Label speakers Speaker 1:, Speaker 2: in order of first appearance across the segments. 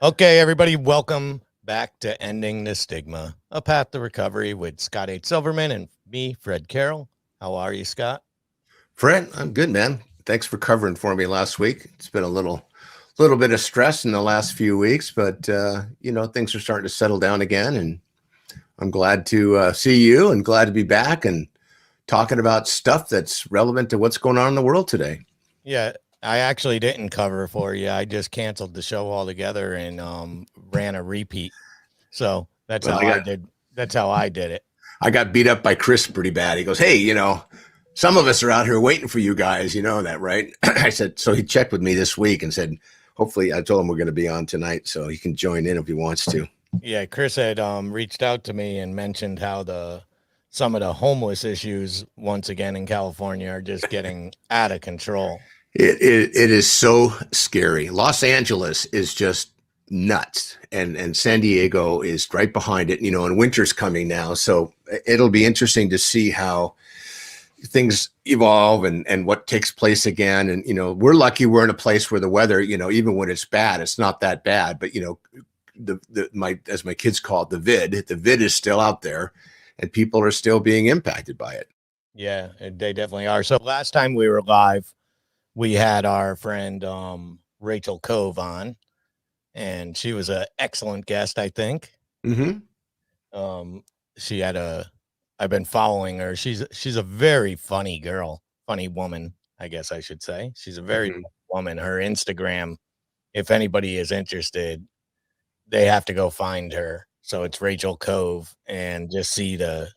Speaker 1: Okay, everybody, welcome back to Ending the Stigma, a path to recovery with Scott H. Silverman and me, Fred Carroll. How are you, Scott?
Speaker 2: Fred, I'm good, man. Thanks for covering for me last week. It's been a little bit of stress in the last few weeks, but things are starting to settle down again, and I'm glad to see you and glad to be back and talking about stuff that's relevant to what's going on in the world today.
Speaker 1: Yeah, I actually didn't cover for you. I just canceled the show altogether and ran a repeat. So that's
Speaker 2: Well,
Speaker 1: how I did. That's how I did it.
Speaker 2: I got beat up by Chris pretty bad. He goes, "Hey, some of us are out here waiting for you guys. You know that, right?" I said, so he checked with me this week and said, hopefully, I told him we're going to be on tonight, so he can join in if he wants to.
Speaker 1: Yeah, Chris had reached out to me and mentioned how some of the homeless issues once again in California are just getting out of control.
Speaker 2: It is so scary. Los Angeles is just nuts, and San Diego is right behind it. And winter's coming now, so it'll be interesting to see how things evolve and what takes place again. And we're lucky we're in a place where the weather, even when it's bad, it's not that bad. But as my kids call it, the vid is still out there, and people are still being impacted by it.
Speaker 1: Yeah, they definitely are. So last time we were live, we had our friend Rachel Cove on, and she was an excellent guest, I think.
Speaker 2: Mm-hmm.
Speaker 1: She had I've been following her. She's a very funny girl, funny woman, I guess I should say. She's a very funny woman. Her Instagram, if anybody is interested, they have to go find her. So it's Rachel Cove, and just see the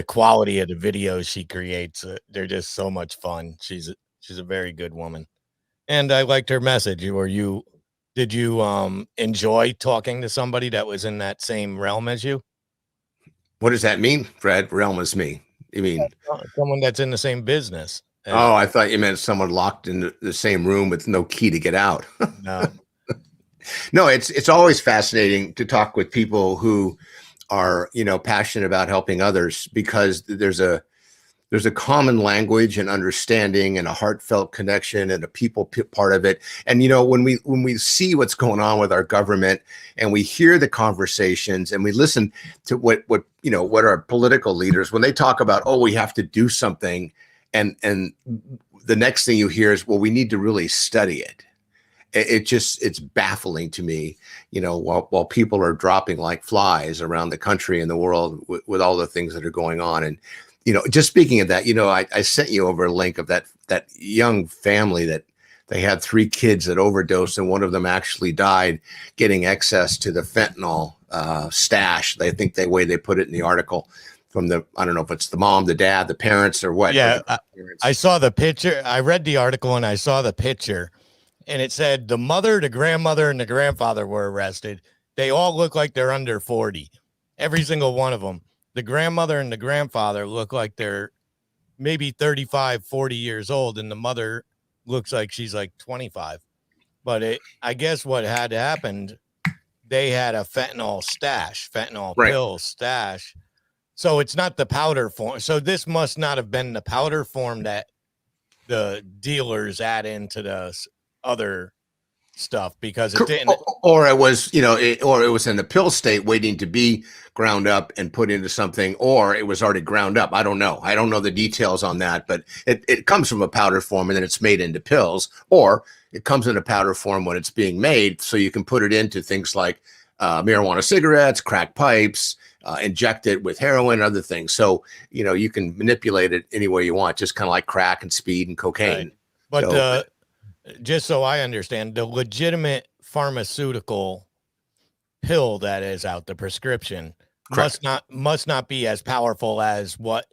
Speaker 1: quality of the videos she creates. They're just so much fun. She's a very good woman, and I liked her message. Did you enjoy talking to somebody that was in that same realm as you?
Speaker 2: What does that mean, Fred? Realm is me. You mean?
Speaker 1: Someone that's in the same business as
Speaker 2: Oh, I thought you meant someone locked in the same room with no key to get out.
Speaker 1: no.
Speaker 2: No, it's always fascinating to talk with people who are passionate about helping others, because there's a common language and understanding and a heartfelt connection and a people part of it. And when we see what's going on with our government, and we hear the conversations, and we listen to what our political leaders, when they talk about, oh, we have to do something, and the next thing you hear is, well, we need to really study it. It's baffling to me, while people are dropping like flies around the country and the world with all the things that are going on. And just speaking of that, I sent you over a link of that young family that they had 3 kids that overdosed, and one of them actually died getting access to the fentanyl stash. They think the way they put it in the article, from I don't know if it's the mom, the dad, the parents, or what.
Speaker 1: Yeah, I saw the picture. I read the article and I saw the picture, and it said the mother, the grandmother, and the grandfather were arrested. They all look like they're under 40. Every single one of them. The grandmother and the grandfather look like they're maybe 35, 40 years old, and the mother looks like she's like 25. But I guess what had happened, they had a fentanyl pill stash. So it's not the powder form. So this must not have been the powder form that the dealers add into the other stuff, because it didn't,
Speaker 2: or it was or it was in the pill state waiting to be ground up and put into something, or it was already ground up. I don't know the details on that, but it comes from a powder form and then it's made into pills, or it comes in a powder form when it's being made, so you can put it into things like marijuana cigarettes, crack pipes, inject it with heroin and other things. So you can manipulate it any way you want, just kind of like crack and speed and cocaine.
Speaker 1: right. But just so I understand, the legitimate pharmaceutical pill that is out, the prescription,
Speaker 2: Correct.
Speaker 1: must not be as powerful as what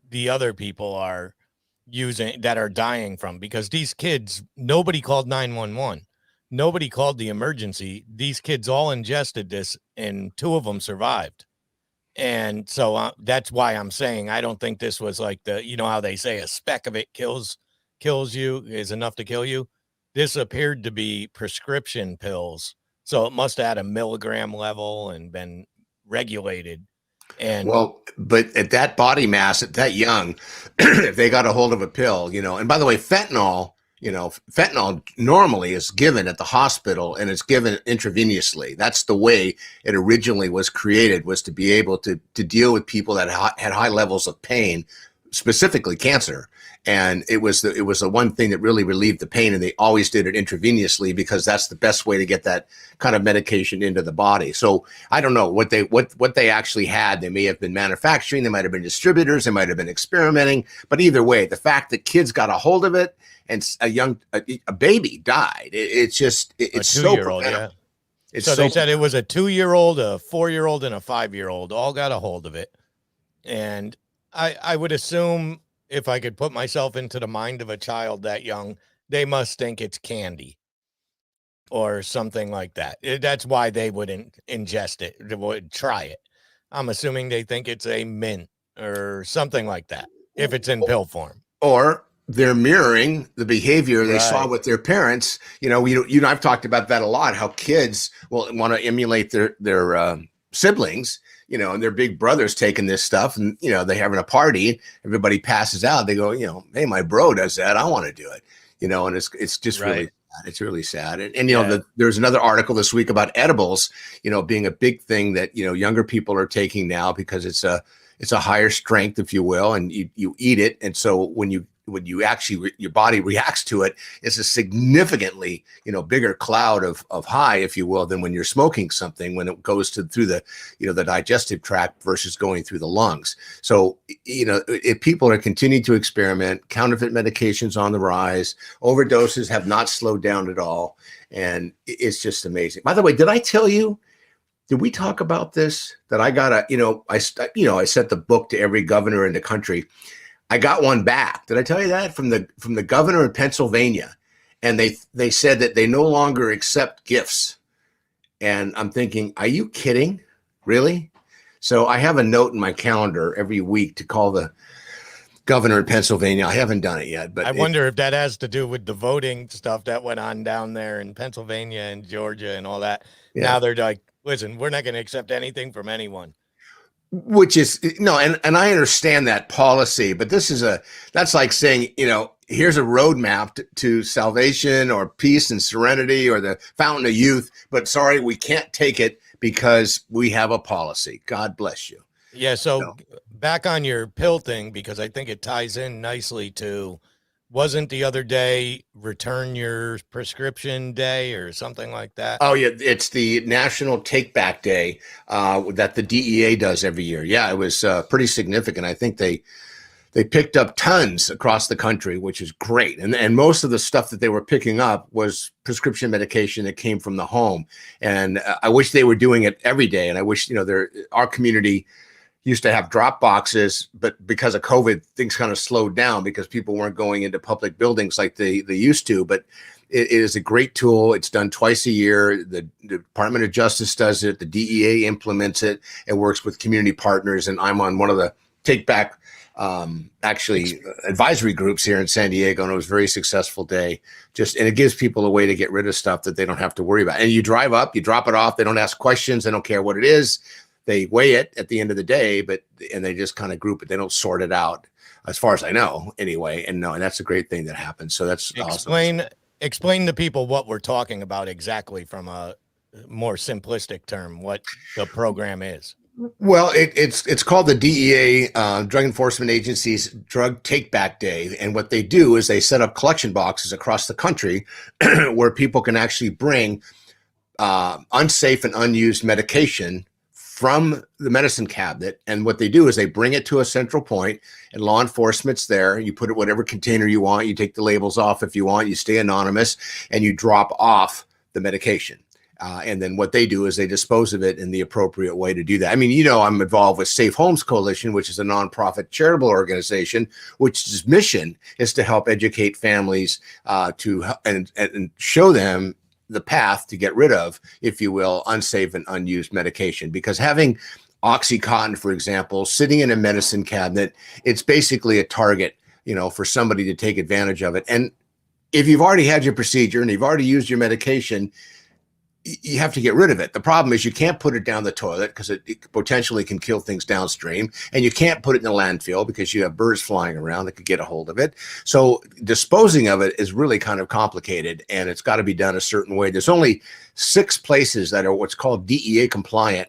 Speaker 1: the other people are using that are dying from, because these kids, nobody called 911. Nobody called the emergency. These kids all ingested this, and 2 of them survived. And so that's why I'm saying I don't think this was like how they say a speck of it kills you, is enough to kill you. This appeared to be prescription pills. So it must have had a milligram level and been regulated. And
Speaker 2: Well, but at that body mass, at that young, if they got a hold of a pill, and by the way, fentanyl Fentanyl normally is given at the hospital and it's given intravenously. That's the way it originally was created, was to be able to deal with people that had high levels of pain, specifically cancer. And it was the one thing that really relieved the pain, and they always did it intravenously because that's the best way to get that kind of medication into the body. So I don't know what they actually had. They may have been manufacturing, they might have been distributors, they might have been experimenting, but either way, the fact that kids got a hold of it and a baby died, it's so preventable.
Speaker 1: Yeah. So they said it was a 2-year-old, a 4-year-old, and a 5-year-old all got a hold of it. And I would assume, if I could put myself into the mind of a child that young, they must think it's candy or something like that. That's why they wouldn't ingest it, they would try it. I'm assuming they think it's a mint or something like that, if it's in pill form.
Speaker 2: Or they're mirroring the behavior they saw with their parents. I've talked about that a lot, how kids will want to emulate their siblings, and their big brother's taking this stuff, and, they're having a party, everybody passes out. They go, hey, my bro does that, I want to do it, and it's just really sad. It's really sad. And there's another article this week about edibles, being a big thing that, younger people are taking now because it's a higher strength, if you will, and you eat it. And so when you actually, your body reacts to it, it's a significantly, bigger cloud of high, if you will, than when you're smoking something, when it goes through the, the digestive tract versus going through the lungs. So, if people are continuing to experiment, counterfeit medications on the rise, overdoses have not slowed down at all. And it's just amazing. By the way, did I tell you, did we talk about this? That I got I sent the book to every governor in the country. I got one back. Did I tell you that? From the governor of Pennsylvania. And they said that they no longer accept gifts. And I'm thinking, are you kidding? Really? So I have a note in my calendar every week to call the governor of Pennsylvania. I haven't done it yet, but
Speaker 1: I wonder if that has to do with the voting stuff that went on down there in Pennsylvania and Georgia and all that. Yeah. Now they're like, listen, we're not going to accept anything from anyone.
Speaker 2: Which is no, and I understand that policy, but that's like saying, here's a roadmap to salvation or peace and serenity or the fountain of youth, but sorry, we can't take it because we have a policy. God bless you.
Speaker 1: Yeah. So back on your pill thing, because I think it ties in nicely to, wasn't the other day return your prescription day or something like that?
Speaker 2: Oh yeah, it's the National Take Back Day that the DEA does every year. Yeah, it was pretty significant. I think they picked up tons across the country, which is great. And most of the stuff that they were picking up was prescription medication that came from the home. And I wish they were doing it every day. And I wish, our community used to have drop boxes, but because of COVID, things kind of slowed down because people weren't going into public buildings like they used to. But it is a great tool. It's done twice a year. The Department of Justice does it. The DEA implements it and works with community partners. And I'm on one of the Take Back advisory groups here in San Diego, and it was a very successful day. And it gives people a way to get rid of stuff that they don't have to worry about. And you drive up, you drop it off. They don't ask questions. They don't care what it is. They weigh it at the end of the day, and they just kind of group it. They don't sort it out, as far as I know, anyway. And that's a great thing that happens. So that's awesome.
Speaker 1: Explain to people what we're talking about exactly from a more simplistic term, what the program is.
Speaker 2: Well, it's called the DEA, Drug Enforcement Agency's Drug Take Back Day. And what they do is they set up collection boxes across the country where people can actually bring unsafe and unused medication from the medicine cabinet. And what they do is they bring it to a central point, and law enforcement's there. You put it whatever container you want. You take the labels off if you want. You stay anonymous, and you drop off the medication. And then what they do is they dispose of it in the appropriate way to do that. I mean, I'm involved with Safe Homes Coalition, which is a nonprofit charitable organization, which's mission is to help educate families and show them the path to get rid of, if you will, unsafe and unused medication. Because having Oxycontin, for example, sitting in a medicine cabinet, it's basically a target, for somebody to take advantage of it. And if you've already had your procedure and you've already used your medication, you have to get rid of it. The problem is you can't put it down the toilet because it potentially can kill things downstream, and you can't put it in the landfill because you have birds flying around that could get a hold of it. So disposing of it is really kind of complicated, and it's got to be done a certain way. There's only 6 places that are what's called DEA compliant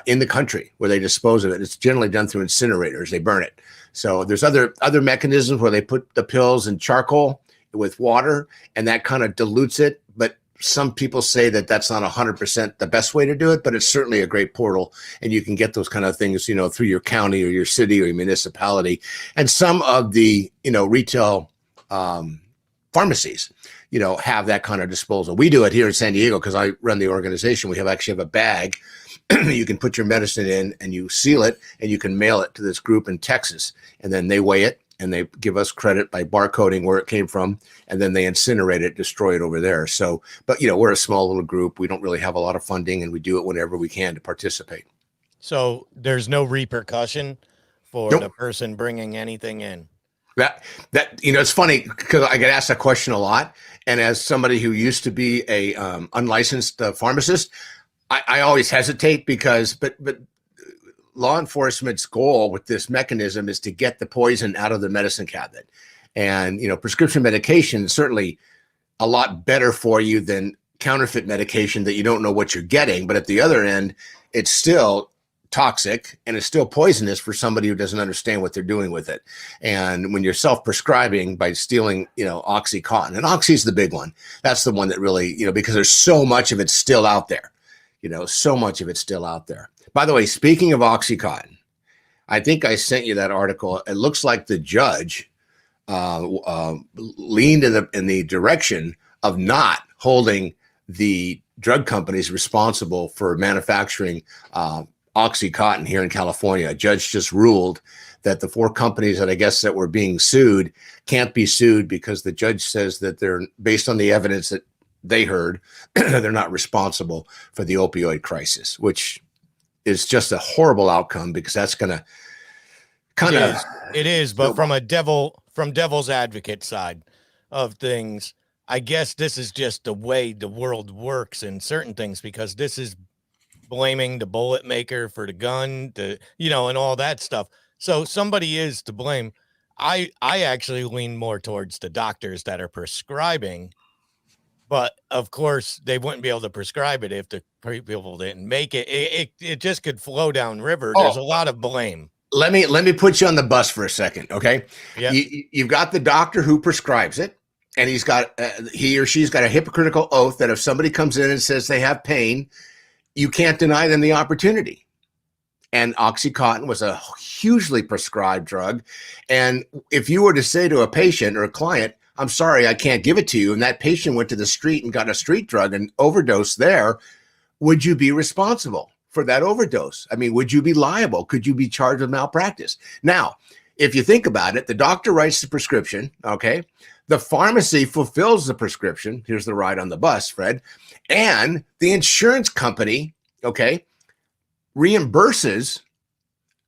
Speaker 2: in the country where they dispose of it. It's generally done through incinerators. They burn it. So there's other mechanisms where they put the pills in charcoal with water, and that kind of dilutes it. But some people say that that's not 100% the best way to do it, but it's certainly a great portal, and you can get those kind of things, through your county or your city or your municipality. And some of the, retail pharmacies, have that kind of disposal. We do it here in San Diego because I run the organization. We actually have a bag you can put your medicine in, and you seal it, and you can mail it to this group in Texas, and then they weigh it, and they give us credit by barcoding where it came from, and then they incinerate it, destroy it over there. So, but we're a small little group. We don't really have a lot of funding, and we do it whenever we can to participate.
Speaker 1: So there's no repercussion for
Speaker 2: Nope.
Speaker 1: the person bringing anything in.
Speaker 2: That it's funny because I get asked that question a lot, and as somebody who used to be a unlicensed pharmacist, I always hesitate because, but law enforcement's goal with this mechanism is to get the poison out of the medicine cabinet. And, prescription medication is certainly a lot better for you than counterfeit medication that you don't know what you're getting. But at the other end, it's still toxic and it's still poisonous for somebody who doesn't understand what they're doing with it. And when you're self-prescribing by stealing, Oxycontin, and Oxy is the big one. That's the one that really, because there's so much of it still out there. So much of it's still out there. By the way, speaking of Oxycontin, I think I sent you that article. It looks like the judge leaned in the direction of not holding the drug companies responsible for manufacturing Oxycontin here in California. A judge just ruled that the 4 companies that were being sued can't be sued because the judge says that they're, based on the evidence that they heard, they're not responsible for the opioid crisis, which is just a horrible outcome because that's going to kind of.
Speaker 1: It is, but from devil's advocate side of things, I guess this is just the way the world works in certain things, because this is blaming the bullet maker for the gun, and all that stuff. So somebody is to blame. I actually lean more towards the doctors that are prescribing. But of course, they wouldn't be able to prescribe it if the people didn't make it. It just could flow down river. There's a lot of blame.
Speaker 2: Let me put you on the bus for a second, okay?
Speaker 1: Yeah.
Speaker 2: You've got the doctor who prescribes it, and he or she's got a hypocritical oath that if somebody comes in and says they have pain, you can't deny them the opportunity. And Oxycontin was a hugely prescribed drug. And if you were to say to a patient or a client, I'm sorry, I can't give it to you, and that patient went to the street and got a street drug and overdosed there, would you be responsible for that overdose? I mean, would you be liable? Could you be charged with malpractice? Now, if you think about it, the doctor writes the prescription, okay? The pharmacy fulfills the prescription. Here's the ride on the bus, Fred. And the insurance company, okay, reimburses,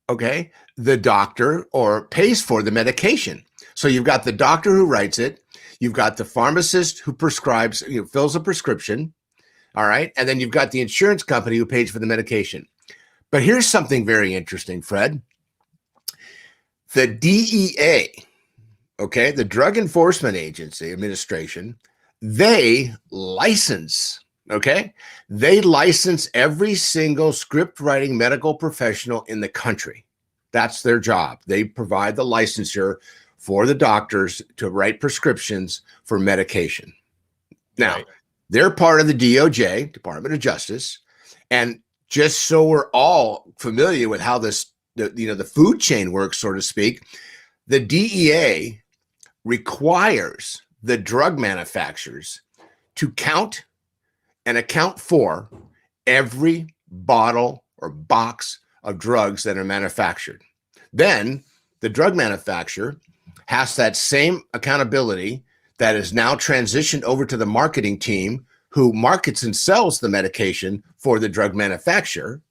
Speaker 2: okay, the doctor or pays for the medication. So you've got the doctor who writes it, you've got the pharmacist who prescribes, fills a prescription, all right? And then you've got the insurance company who pays for the medication. But here's something very interesting, Fred. The DEA, okay, the Drug Enforcement Agency Administration, they license, okay? They license every single script writing medical professional in the country. That's their job. They provide the licensure for the doctors to write prescriptions for medication. Now, right. They're part of the DOJ, Department of Justice, and just so we're all familiar with how the food chain works, so to speak, the DEA requires the drug manufacturers to count and account for every bottle or box of drugs that are manufactured. Then the drug manufacturer has that same accountability that is now transitioned over to the marketing team who markets and sells the medication for the drug manufacturer.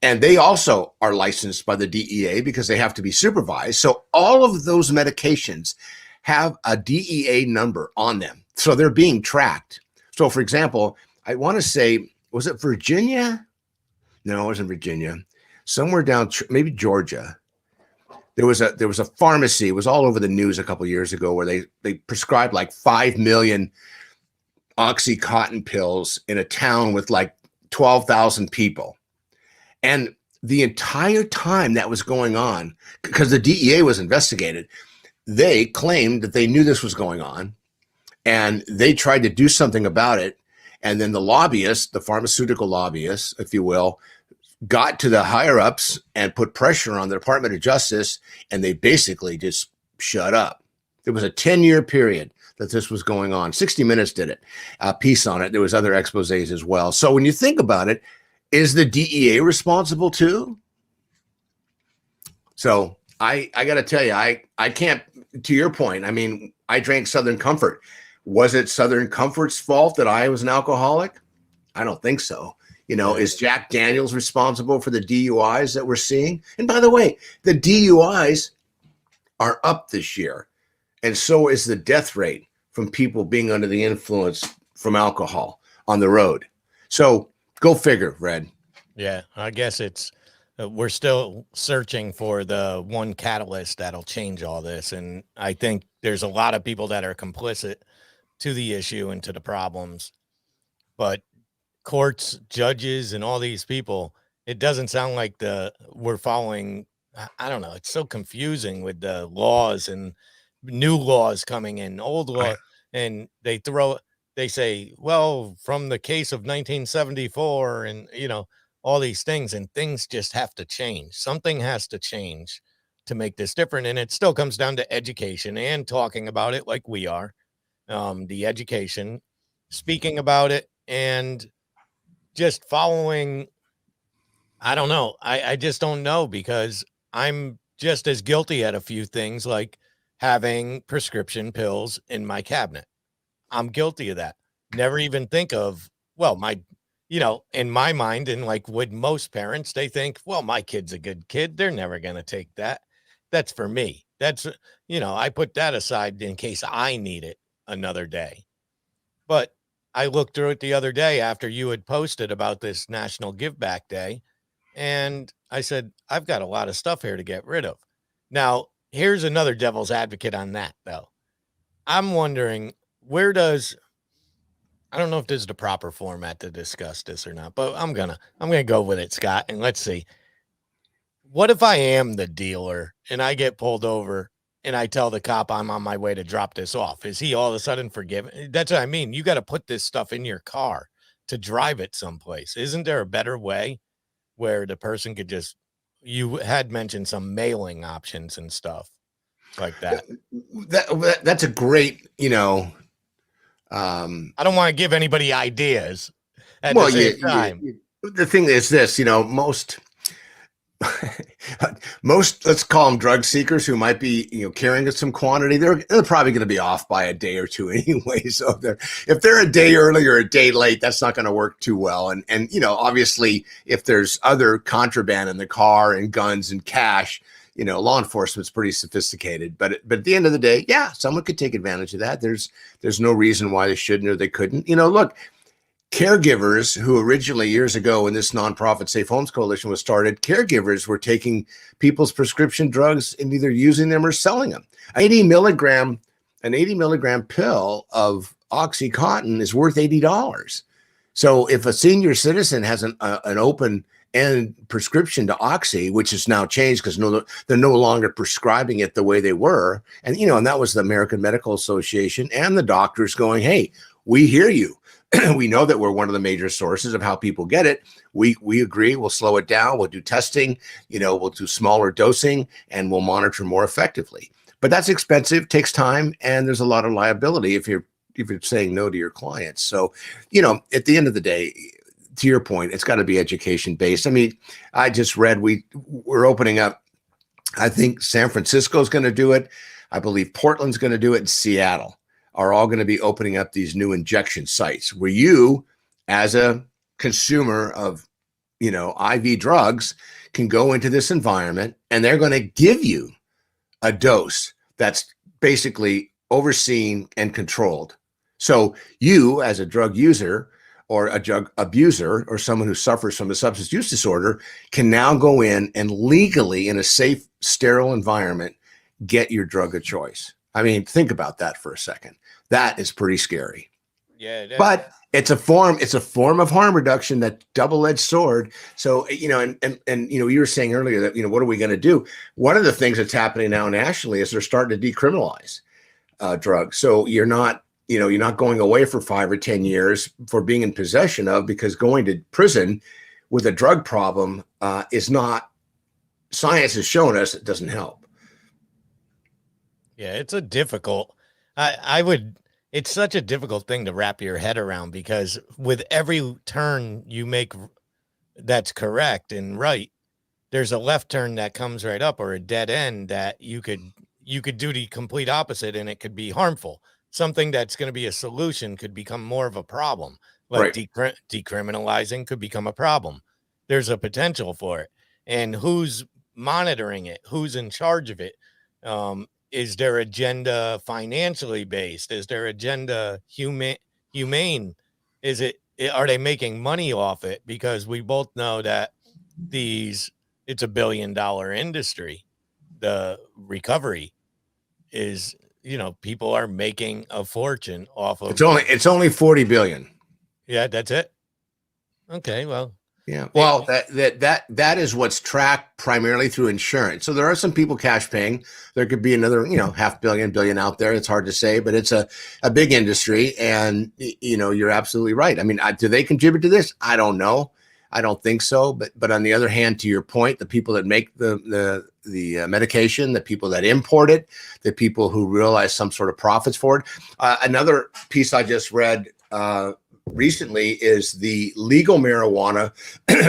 Speaker 2: And they also are licensed by the DEA because they have to be supervised. So all of those medications have a DEA number on them. So they're being tracked. So for example, I want to say, was it Virginia? No, it wasn't Virginia. Somewhere down, maybe Georgia. There was a pharmacy. It was all over the news a couple of years ago where they prescribed like 5 million OxyContin pills in a town with like 12,000 people. And the entire time that was going on, because the DEA was investigated, they claimed that they knew this was going on and they tried to do something about it. And then the lobbyists, the pharmaceutical lobbyists, if you will, got to the higher ups and put pressure on the Department of Justice, and they basically just shut up. There was a 10-year period that this was going on. 60 Minutes did it, a piece on it. There was other exposés as well. So when you think about it, is the DEA responsible too? So I got to tell you, I can't, to your point, I mean, I drank Southern Comfort. Was it Southern Comfort's fault that I was an alcoholic? I don't think so. You know, is Jack Daniels responsible for the DUIs that we're seeing? And by the way, the DUIs are up this year. And so is the death rate from people being under the influence from alcohol on the road. So go figure, Red.
Speaker 1: Yeah, I guess it's, we're still searching for the one catalyst that'll change all this. And I think there's a lot of people that are complicit to the issue and to the problems. But courts, judges, and all these people, it doesn't sound like we're following. I don't know. It's so confusing with the laws and new laws coming in, old law, and they say, well, from the case of 1974, and all these things, and things just have to change. Something has to change to make this different. And it still comes down to education and talking about it like we are, the education, speaking about it, and just following. I don't know. I just don't know, because I'm just as guilty at a few things, like having prescription pills in my cabinet. I'm guilty of that. Never even think of, well, in my mind, and like with most parents, they think, well, my kid's a good kid. They're never going to take that. That's for me. That's, I put that aside in case I need it another day. But I looked through it the other day after you had posted about this National Give Back Day, and I said, I've got a lot of stuff here to get rid of. Now, here's another devil's advocate on that, though. I'm wondering, I don't know if this is the proper format to discuss this or not, but I'm gonna go with it, Scott, and let's see. What if I am the dealer and I get pulled over and I tell the cop I'm on my way to drop this off? Is he all of a sudden forgiven? That's what I mean. You got to put this stuff in your car to drive it someplace. Isn't there a better way where the person could just, you had mentioned some mailing options and stuff like that.
Speaker 2: That's a great,
Speaker 1: I don't want to give anybody ideas at the same time.
Speaker 2: The thing is this, most let's call them drug seekers who might be carrying some quantity, they're probably going to be off by a day or two anyway. So if they're a day early or a day late, that's not going to work too well. And obviously if there's other contraband in the car and guns and cash, law enforcement's pretty sophisticated. But at the end of the day, yeah, someone could take advantage of that. There's no reason why they shouldn't or they couldn't. Look, caregivers who originally years ago when this nonprofit Safe Homes Coalition was started, caregivers were taking people's prescription drugs and either using them or selling them. An 80 milligram pill of OxyContin is worth $80. So if a senior citizen has an open end prescription to Oxy, which has now changed because they're no longer prescribing it the way they were, and and that was the American Medical Association and the doctors going, hey, we hear you. We know that we're one of the major sources of how people get it. We agree. We'll slow it down. We'll do testing. We'll do smaller dosing, and we'll monitor more effectively. But that's expensive, takes time, and there's a lot of liability if you're saying no to your clients. So, at the end of the day, to your point, it's got to be education based. I mean, I just read we're opening up. I think San Francisco is going to do it. I believe Portland's going to do it, and Seattle are all going to be opening up these new injection sites where you, as a consumer of, IV drugs, can go into this environment and they're going to give you a dose that's basically overseen and controlled. So you, as a drug user, or a drug abuser or someone who suffers from a substance use disorder can now go in and legally, in a safe, sterile environment, get your drug of choice. I mean, think about that for a second. That is pretty scary.
Speaker 1: Yeah,
Speaker 2: but it's a form of harm reduction, that double-edged sword. So, and you were saying earlier that, what are we going to do? One of the things that's happening now nationally is they're starting to decriminalize drugs. So you're not going away for 5 or 10 years for being in possession of, because going to prison with a drug problem is not, science has shown us it doesn't help.
Speaker 1: Yeah, it's it's such a difficult thing to wrap your head around, because with every turn you make that's correct and right, there's a left turn that comes right up, or a dead end that you could do the complete opposite, and it could be harmful. Something that's going to be a solution could become more of a problem. Like decriminalizing could become a problem. There's a potential for it. And who's monitoring it? Who's in charge of it? Is their agenda financially based? Is their agenda humane? Are they making money off it? Because we both know that it's a $1 billion industry. The recovery is, people are making a fortune off of
Speaker 2: it's only 40 billion.
Speaker 1: Yeah, that's it. Okay, well.
Speaker 2: Yeah. Well, that is what's tracked primarily through insurance. So there are some people cash paying. There could be another, $500 billion out there. It's hard to say, but it's a big industry. And, you're absolutely right. I mean, do they contribute to this? I don't know. I don't think so. But on the other hand, to your point, the people that make the medication, the people that import it, the people who realize some sort of profits for it. Another piece I just read recently is the legal marijuana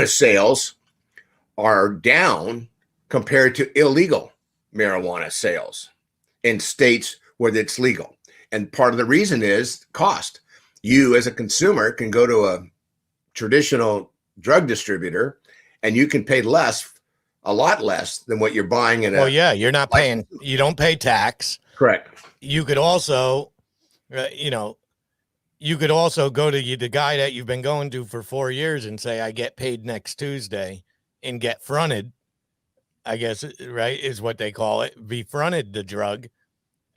Speaker 2: sales are down compared to illegal marijuana sales in states where it's legal. And part of the reason is cost. You as a consumer can go to a traditional drug distributor and you can pay a lot less than what you're buying in
Speaker 1: you're not paying, you don't pay tax.
Speaker 2: Correct.
Speaker 1: You could also, you could also go to the guy that you've been going to for 4 years and say, I get paid next Tuesday, and get fronted, I guess, right, is what they call it, be fronted the drug.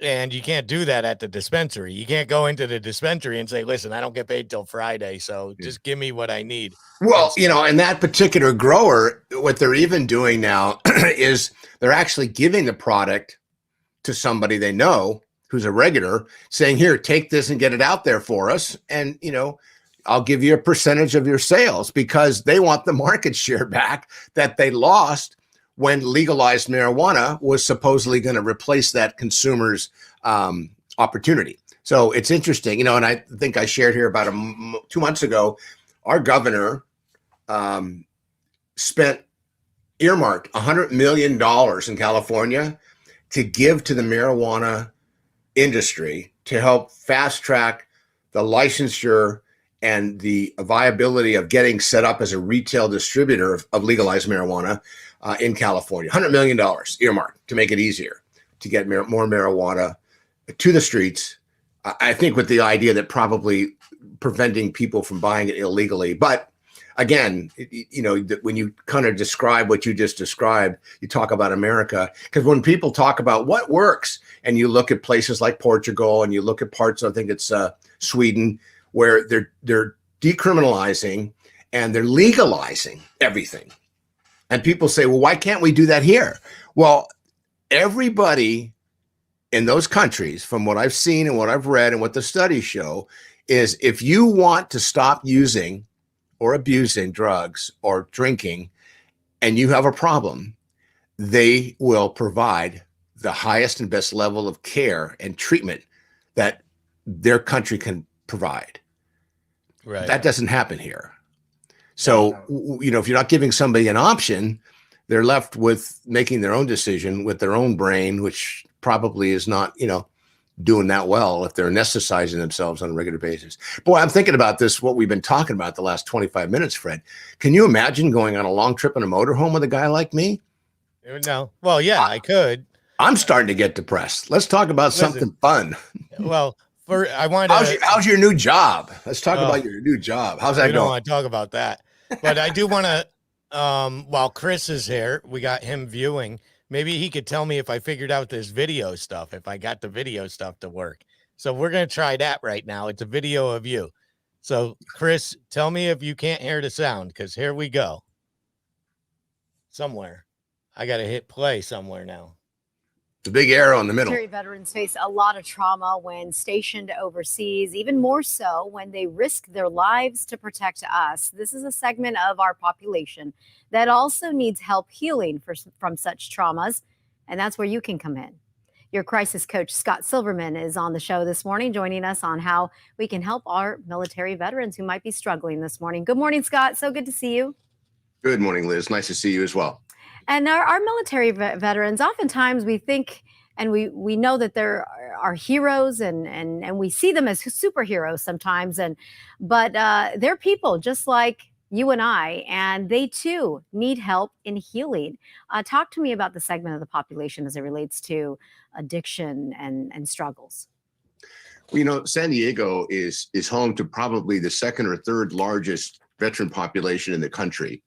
Speaker 1: And you can't do that at the dispensary. You can't go into the dispensary and say, listen, I don't get paid till Friday, so just give me what I need.
Speaker 2: Well, and that particular grower, what they're even doing now is they're actually giving the product to somebody they know who's a regular, saying, here, take this and get it out there for us. And, I'll give you a percentage of your sales, because they want the market share back that they lost when legalized marijuana was supposedly going to replace that consumer's opportunity. So it's interesting, and I think I shared here about 2 months ago, our governor earmarked $100 million in California to give to the marijuana industry to help fast track the licensure and the viability of getting set up as a retail distributor of legalized marijuana in California. $100 million earmarked to make it easier to get more marijuana to the streets. I think with the idea that probably preventing people from buying it illegally. But again, when you kind of describe what you just described, you talk about America, because when people talk about what works, and you look at places like Portugal, and you look at parts, I think it's Sweden, where they're decriminalizing and they're legalizing everything. And people say, well, why can't we do that here? Well, everybody in those countries, from what I've seen and what I've read and what the studies show, is if you want to stop using or abusing drugs or drinking, and you have a problem, they will provide the highest and best level of care and treatment that their country can provide.
Speaker 1: Right.
Speaker 2: That doesn't happen here. So, if you're not giving somebody an option, they're left with making their own decision with their own brain, which probably is not, doing that well if they're anesthetizing themselves on a regular basis. Boy, I'm thinking about this, what we've been talking about the last 25 minutes, Fred. Can you imagine going on a long trip in a motorhome with a guy like me?
Speaker 1: No. Well, yeah, I could.
Speaker 2: I'm starting to get depressed. Let's talk about something fun.
Speaker 1: Well, I wanted
Speaker 2: How's your new job? Let's talk
Speaker 1: Oh,
Speaker 2: about your new job. How's that
Speaker 1: we don't
Speaker 2: going?
Speaker 1: want to talk about that, but I do want to. While Chris is here, we got him viewing. Maybe he could tell me if I figured out this video stuff, if I got the video stuff to work. So we're gonna try that right now. It's a video of you. So Chris, tell me if you can't hear the sound, because here we go. Somewhere, I gotta hit play somewhere now.
Speaker 2: The big arrow in the middle.
Speaker 3: Military veterans face a lot of trauma when stationed overseas, even more so when they risk their lives to protect us. This is a segment of our population that also needs help healing from such traumas, and that's where you can come in. Your crisis coach, Scott Silverman, is on the show this morning, joining us on how we can help our military veterans who might be struggling this morning. Good morning, Scott. So good to see you.
Speaker 2: Good morning, Liz. Nice to see you as well.
Speaker 3: And our military veterans, oftentimes we think and we know that they're our heroes and we see them as superheroes sometimes. But they're people just like you and I, and they too need help in healing. Talk to me about the segment of the population as it relates to addiction and struggles.
Speaker 2: Well, you know, San Diego is home to probably the second or third largest veteran population in the country.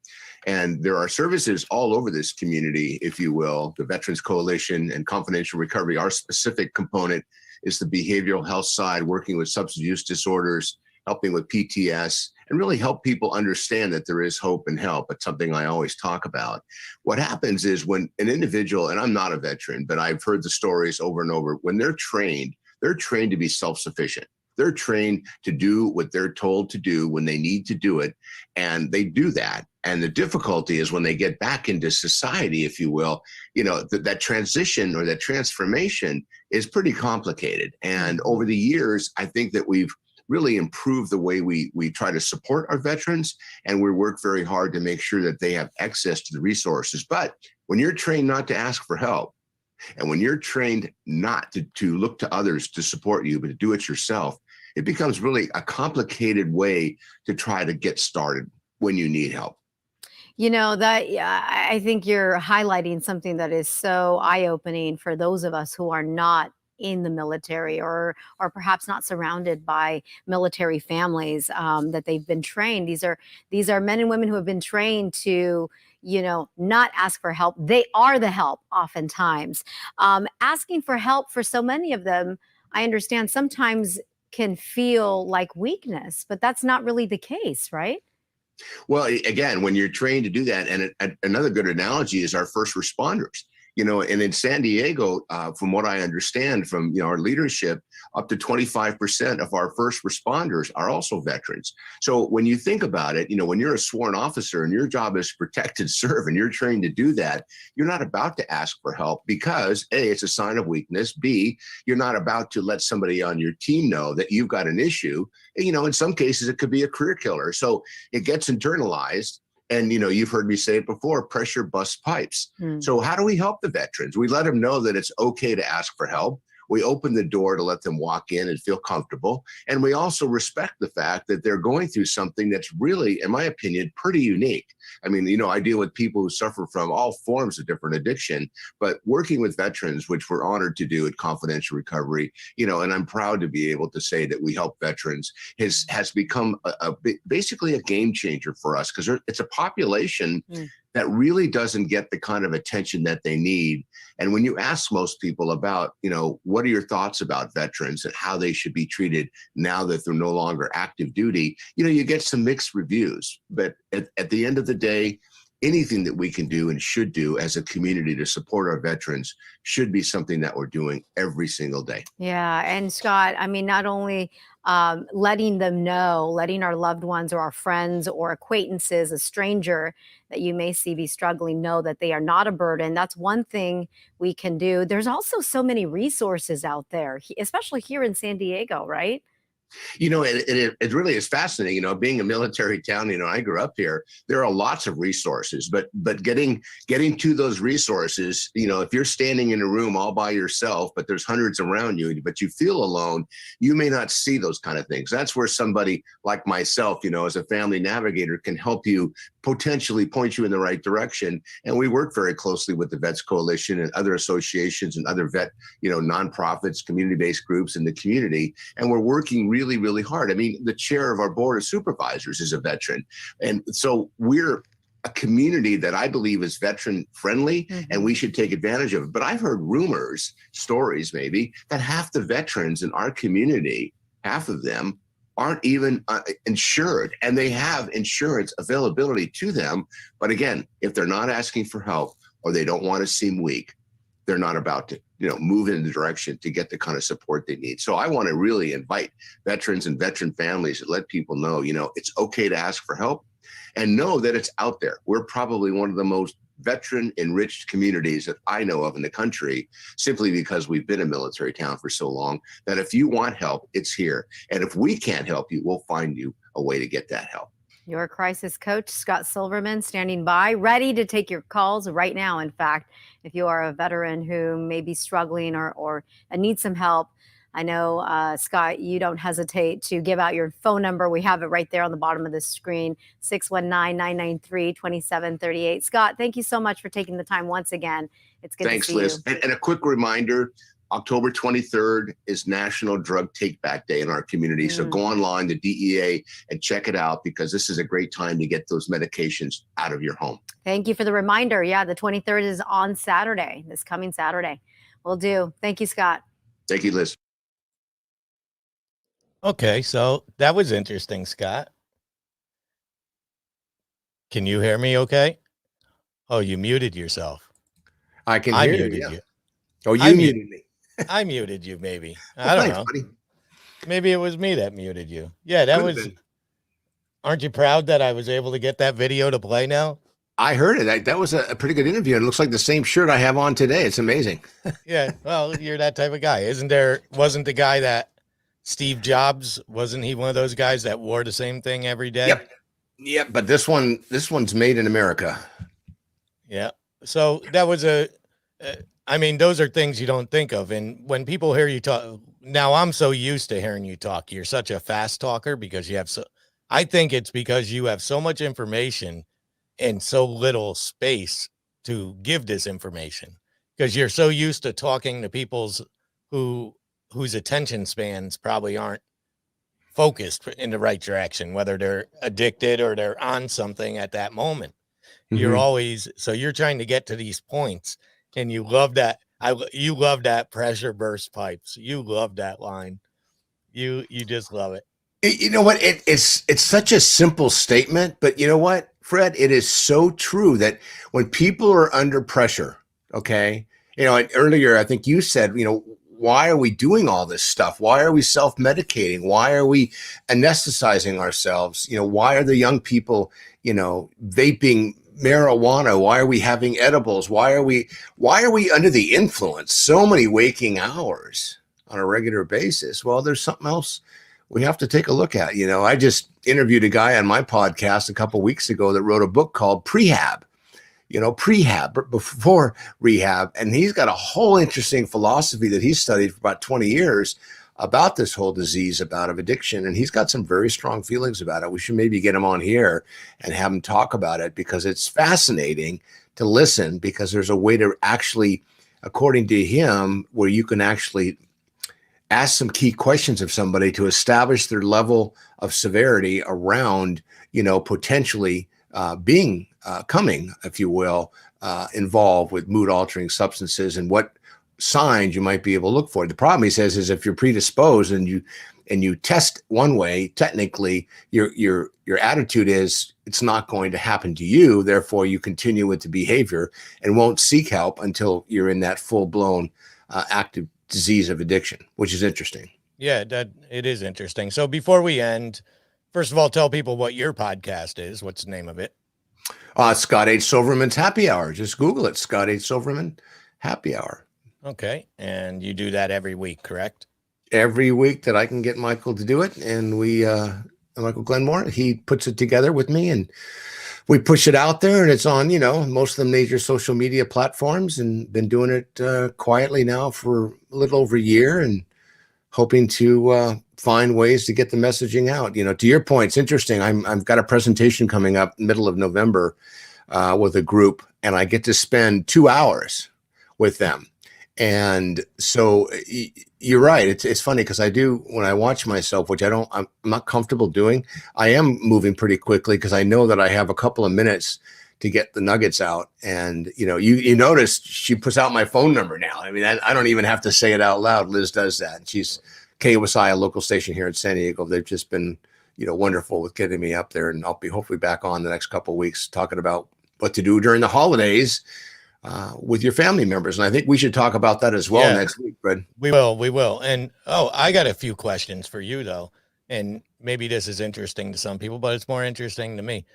Speaker 2: And there are services all over this community, if you will, the Veterans Coalition and Confidential Recovery. Our specific component is the behavioral health side, working with substance use disorders, helping with PTS, and really help people understand that there is hope and help. It's something I always talk about. What happens is when an individual, and I'm not a veteran, but I've heard the stories over and over, when they're trained to be self-sufficient. They're trained to do what they're told to do when they need to do it, and they do that. And the difficulty is when they get back into society, if you will, you know, that transition or that transformation is pretty complicated. And over the years, I think that we've really improved the way we try to support our veterans, and we work very hard to make sure that they have access to the resources. But when you're trained not to ask for help, and when you're trained not to look to others to support you, but to do it yourself, it becomes really a complicated way to try to get started when you need help.
Speaker 3: You know, I think you're highlighting something that is so eye-opening for those of us who are not in the military or perhaps not surrounded by military families, that they've been trained. These are men and women who have been trained to, you know, not ask for help. They are the help oftentimes. Asking for help for so many of them, I understand sometimes can feel like weakness, but that's not really the case, right?
Speaker 2: Well, again, when you're trained to do that, and another good analogy is our first responders. You know, and in San Diego, from what I understand from, you know, our leadership, up to 25% of our first responders are also veterans. So when you think about it, you know, when you're a sworn officer and your job is to protect and serve, and you're trained to do that, you're not about to ask for help because A, it's a sign of weakness. B, you're not about to let somebody on your team know that you've got an issue. You know, in some cases, it could be a career killer. So it gets internalized. And, you know, you've heard me say it before, pressure busts pipes. So how do we help the veterans? We let them know that it's okay to ask for help. We open the door to let them walk in and feel comfortable. And we also respect the fact that they're going through something that's really, in my opinion, pretty unique. I mean, you know, I deal with people who suffer from all forms of different addiction, but working with veterans, which we're honored to do at Confidential Recovery, you know, and I'm proud to be able to say that we help veterans, has become basically a game changer for us, because it's a population that really doesn't get the kind of attention that they need. And when you ask most people about, you know, what are your thoughts about veterans and how they should be treated now that they're no longer active duty, you know, you get some mixed reviews. But at the end of the day, anything that we can do and should do as a community to support our veterans should be something that we're doing every single day.
Speaker 3: Yeah. And Scott, I mean, not only letting them know, letting our loved ones or our friends or acquaintances, a stranger that you may see be struggling, know that they are not a burden. That's one thing we can do. There's also so many resources out there, especially here in San Diego, right?
Speaker 2: It really is fascinating. Being a military town, I grew up here. There are lots of resources, but getting to those resources, if you're standing in a room all by yourself, but there's hundreds around you, but you feel alone, you may not see those kind of things. That's where somebody like myself, as a family navigator, can help you, potentially point you in the right direction. And we work very closely with the Vets Coalition and other associations and other vet, nonprofits, community-based groups in the community. And we're working really, really hard. I mean, the chair of our board of supervisors is a veteran. And so we're a community that I believe is veteran friendly, and we should take advantage of it. But I've heard rumors, stories maybe, that half the veterans in our community, half of them, aren't even insured, and they have insurance availability to them. But again, if they're not asking for help or they don't want to seem weak, they're not about to, move in the direction to get the kind of support they need. So I want to really invite veterans and veteran families to let people know, it's okay to ask for help and know that it's out there. We're probably one of the most veteran enriched communities that I know of in the country, simply because we've been a military town for so long, that if you want help, it's here. And if we can't help you, we'll find you a way to get that help.
Speaker 3: Your crisis coach, Scott Silverman, standing by, ready to take your calls right now. In fact, if you are a veteran who may be struggling or needs some help, I know, Scott, you don't hesitate to give out your phone number. We have it right there on the bottom of the screen, 619-993-2738. Scott, thank you so much for taking the time once again. It's good to see
Speaker 2: Liz.
Speaker 3: you.
Speaker 2: And a quick reminder, October 23rd is National Drug Take Back Day in our community. So go online to DEA and check it out, because this is a great time to get those medications out of your home.
Speaker 3: Thank you for the reminder. Yeah, the 23rd is on Saturday, this coming Saturday. Will do. Thank you, Scott.
Speaker 2: Thank you, Liz.
Speaker 1: Okay, so that was interesting, Scott. Can you hear me okay? Oh, you muted yourself.
Speaker 2: I can
Speaker 1: I
Speaker 2: hear
Speaker 1: muted
Speaker 2: you.
Speaker 1: you.
Speaker 2: Oh, you muted me.
Speaker 1: I muted you, maybe. I don't know.
Speaker 2: Buddy.
Speaker 1: Maybe it was me that muted you. Yeah, that
Speaker 2: Could've
Speaker 1: was.
Speaker 2: been.
Speaker 1: Aren't you proud that I was able to get that video to play now?
Speaker 2: I heard it. That was a pretty good interview. It looks like the same shirt I have on today. It's amazing.
Speaker 1: Yeah, well, you're that type of guy. Wasn't the guy that Steve Jobs, wasn't he one of those guys that wore the same thing every day?
Speaker 2: Yep. But this one's made in America.
Speaker 1: Yeah. So that was I mean, those are things you don't think of. And when people hear you talk, now I'm so used to hearing you talk. You're such a fast talker because I think it's because you have so much information and so little space to give this information, because you're so used to talking to people's whose attention spans probably aren't focused in the right direction, whether they're addicted or they're on something at that moment. You're trying to get to these points, and you love that. You love that pressure burst pipes. You love that line. You just love it.
Speaker 2: You know what? It's such a simple statement, but you know what, Fred? It is so true that when people are under pressure, okay, and earlier I think you said, why are we doing all this stuff? Why are we self-medicating? Why are we anesthetizing ourselves? Why are the young people, vaping marijuana? Why are we having edibles? Why are we under the influence so many waking hours on a regular basis? Well, there's something else we have to take a look at. I just interviewed a guy on my podcast a couple of weeks ago that wrote a book called Prehab, before rehab. And he's got a whole interesting philosophy that he's studied for about 20 years about this whole disease of addiction. And he's got some very strong feelings about it. We should maybe get him on here and have him talk about it, because it's fascinating to listen, because there's a way to actually, according to him, where you can actually ask some key questions of somebody to establish their level of severity around, potentially coming, if you will, involved with mood altering substances, and what signs you might be able to look for. The problem, he says, is if you're predisposed and you test one way, technically your attitude is it's not going to happen to you. Therefore, you continue with the behavior and won't seek help until you're in that full blown active disease of addiction, which is interesting.
Speaker 1: Yeah, that it is interesting. So before we end, first of all, tell people what your podcast is. What's the name of it?
Speaker 2: Scott H. Silverman's Happy Hour. Just Google it. Scott H. Silverman Happy Hour.
Speaker 1: Okay. And you do that every week, correct?
Speaker 2: every week that I can get Michael to do it. And Michael Glenmore, he puts it together with me and we push it out there, and it's on, most of the major social media platforms, and been doing it quietly now for a little over a year, and hoping to find ways to get the messaging out. To your point, it's interesting. I've got a presentation coming up middle of November with a group, and I get to spend 2 hours with them. And so you're right. It's funny because when I watch myself, which I'm not comfortable doing, I am moving pretty quickly because I know that I have a couple of minutes to get the nuggets out. And, you notice she puts out my phone number now. I mean, I don't even have to say it out loud. Liz does that. She's KOSI, a local station here in San Diego. They've just been, wonderful with getting me up there, and I'll be hopefully back on the next couple of weeks talking about what to do during the holidays with your family members. And I think we should talk about that as well next week, Fred.
Speaker 1: We will. And I got a few questions for you though. And maybe this is interesting to some people, but it's more interesting to me.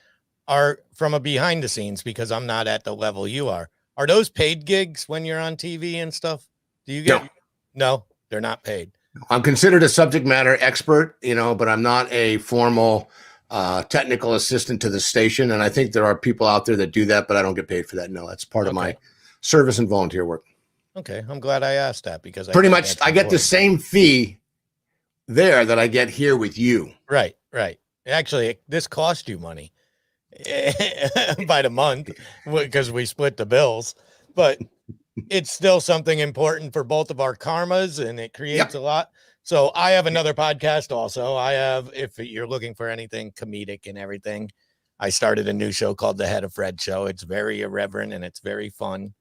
Speaker 1: From a behind the scenes, because I'm not at the level you are those paid gigs when you're on TV and stuff? Do you get? No, they're not paid.
Speaker 2: I'm considered a subject matter expert, but I'm not a formal technical assistant to the station. And I think there are people out there that do that, but I don't get paid for that. No, that's part of my service and volunteer work.
Speaker 1: Okay. I'm glad I asked that because
Speaker 2: pretty much I get the same fee there that I get here with you.
Speaker 1: Right. Actually, this cost you money by the month because we split the bills, but it's still something important for both of our karmas, and it creates a lot. So I have another podcast also. If you're looking for anything comedic and everything, I started a new show called The Head of Fred Show. It's very irreverent and it's very fun.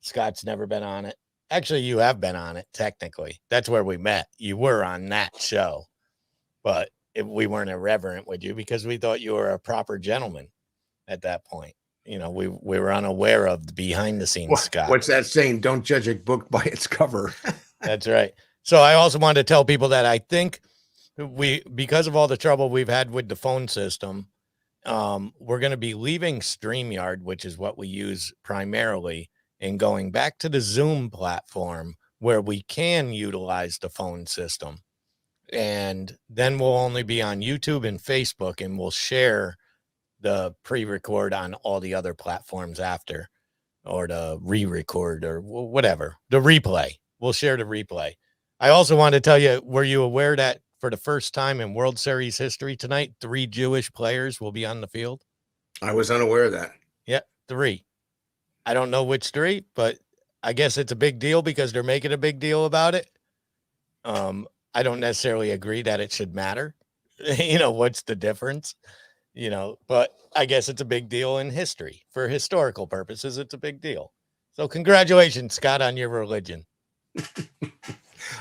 Speaker 1: Scott's never been on it. Actually, you have been on it, technically. That's where we met. You were on that show, but we weren't irreverent with you because we thought you were a proper gentleman at that point. We were unaware of the behind the scenes, Scott.
Speaker 2: What's that saying? Don't judge a book by its cover.
Speaker 1: That's right. So I also wanted to tell people that I think because of all the trouble we've had with the phone system, we're going to be leaving StreamYard, which is what we use primarily, and going back to the Zoom platform where we can utilize the phone system. And then we'll only be on YouTube and Facebook, and we'll share the pre-record on all the other platforms after, or the re-record or whatever, the replay. We'll share the replay. I also wanted to tell you, were you aware that for the first time in World Series history tonight, 3 Jewish players will be on the field?
Speaker 2: I was unaware of that.
Speaker 1: Yeah, 3. I don't know which 3, but I guess it's a big deal because they're making a big deal about it. I don't necessarily agree that it should matter. What's the difference? But I guess it's a big deal in history. For historical purposes, it's a big deal. So congratulations, Scott, on your religion.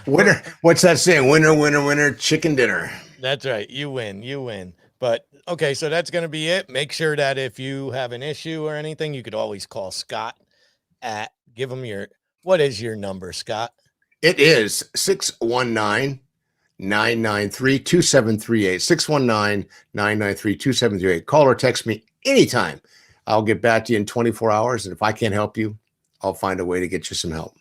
Speaker 2: Winner. What's that saying? Winner, winner, winner, chicken dinner.
Speaker 1: That's right. You win. But okay, so that's going to be it. Make sure that if you have an issue or anything, you could always call Scott give him what is your number, Scott?
Speaker 2: It is 619-993-2738. 619-993-2738. Call or text me anytime. I'll get back to you in 24 hours. And if I can't help you, I'll find a way to get you some help.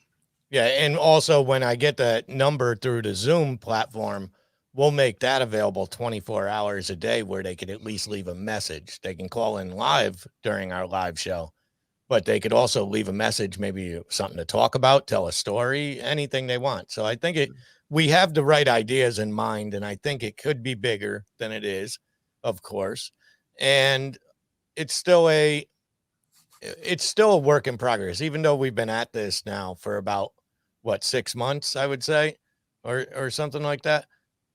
Speaker 1: Yeah. And also when I get that number through the Zoom platform, we'll make that available 24 hours a day where they could at least leave a message. They can call in live during our live show, but they could also leave a message, maybe something to talk about, tell a story, anything they want. So I think we have the right ideas in mind, and I think it could be bigger than it is, of course. And it's still a work in progress, even though we've been at this now for about 6 months, I would say, or something like that.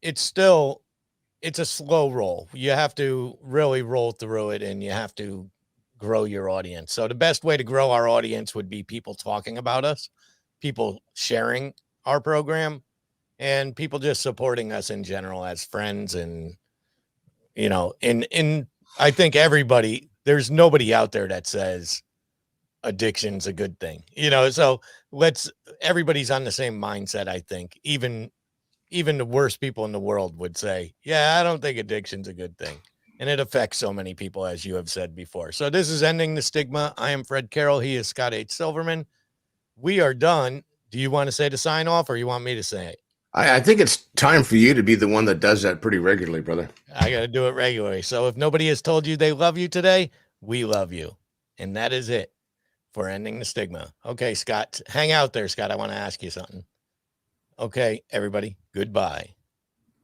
Speaker 1: It's a slow roll. You have to really roll through it, and you have to grow your audience. So the best way to grow our audience would be people talking about us, people sharing our program, and people just supporting us in general as friends. And, I think there's nobody out there that says addiction's a good thing, so everybody's on the same mindset. I think even the worst people in the world would say, yeah, I don't think addiction's a good thing. And it affects so many people, as you have said before. So this is Ending the Stigma. I am Fred Carroll. He is Scott H. Silverman. We are done. Do you want to say the sign off, or you want me to say it?
Speaker 2: I think it's time for you to be the one that does that pretty regularly, brother.
Speaker 1: I got to do it regularly. So if nobody has told you they love you today, we love you. And that is it for ending the stigma. Okay, Scott, hang out there, Scott. I want to ask you something. Okay, everybody, goodbye.